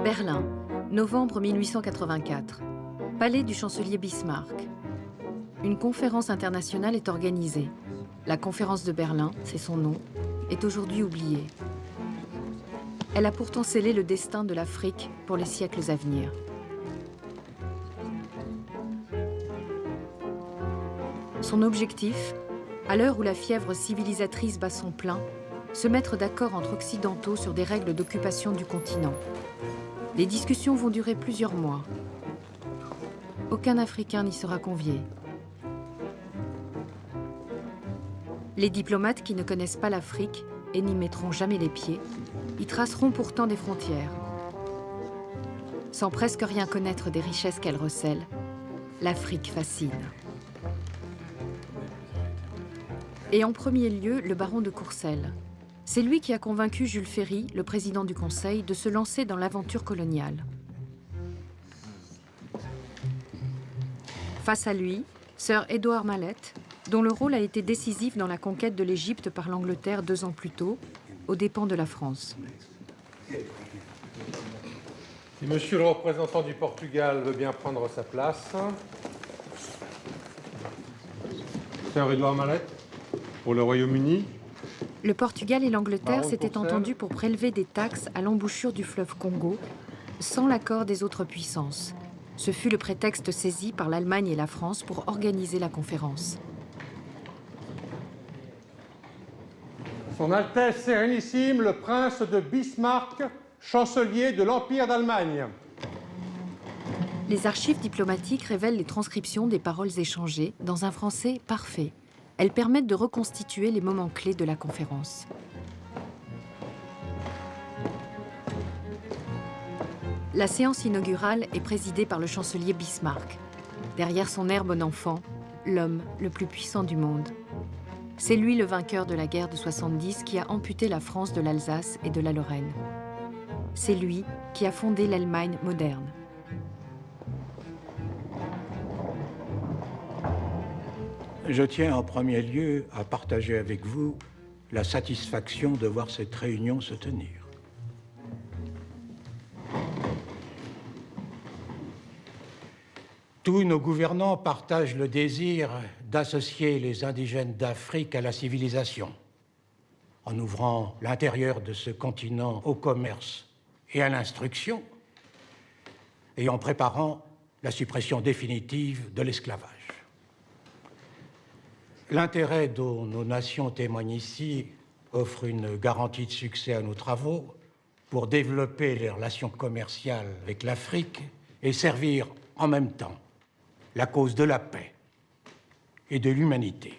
Berlin, novembre 1884. Palais du chancelier Bismarck. Une conférence internationale est organisée. La conférence de Berlin, c'est son nom, est aujourd'hui oubliée. Elle a pourtant scellé le destin de l'Afrique pour les siècles à venir. Son objectif, à l'heure où la fièvre civilisatrice bat son plein, se mettre d'accord entre occidentaux sur des règles d'occupation du continent. Les discussions vont durer plusieurs mois. Aucun Africain n'y sera convié. Les diplomates qui ne connaissent pas l'Afrique et n'y mettront jamais les pieds, y traceront pourtant des frontières. Sans presque rien connaître des richesses qu'elle recèle, l'Afrique fascine. Et en premier lieu, le baron de Courcelles. C'est lui qui a convaincu Jules Ferry, le président du Conseil, de se lancer dans l'aventure coloniale. Face à lui, Sir Edward Malet, dont le rôle a été décisif dans la conquête de l'Égypte par l'Angleterre 2 ans plus tôt, aux dépens de la France. Si monsieur le représentant du Portugal veut bien prendre sa place. Sir Edward Malet, pour le Royaume-Uni. Le Portugal et l'Angleterre s'étaient entendus pour prélever des taxes à l'embouchure du fleuve Congo, sans l'accord des autres puissances. Ce fut le prétexte saisi par l'Allemagne et la France pour organiser la conférence. Son Altesse Sérénissime, le prince de Bismarck, chancelier de l'Empire d'Allemagne. Les archives diplomatiques révèlent les transcriptions des paroles échangées dans un français parfait. Elles permettent de reconstituer les moments clés de la conférence. La séance inaugurale est présidée par le chancelier Bismarck. Derrière son air bon enfant, l'homme le plus puissant du monde. C'est lui le vainqueur de la guerre de 70 qui a amputé la France de l'Alsace et de la Lorraine. C'est lui qui a fondé l'Allemagne moderne. Je tiens en premier lieu à partager avec vous la satisfaction de voir cette réunion se tenir. Tous nos gouvernants partagent le désir d'associer les indigènes d'Afrique à la civilisation, en ouvrant l'intérieur de ce continent au commerce et à l'instruction, et en préparant la suppression définitive de l'esclavage. L'intérêt dont nos nations témoignent ici offre une garantie de succès à nos travaux pour développer les relations commerciales avec l'Afrique et servir en même temps la cause de la paix et de l'humanité.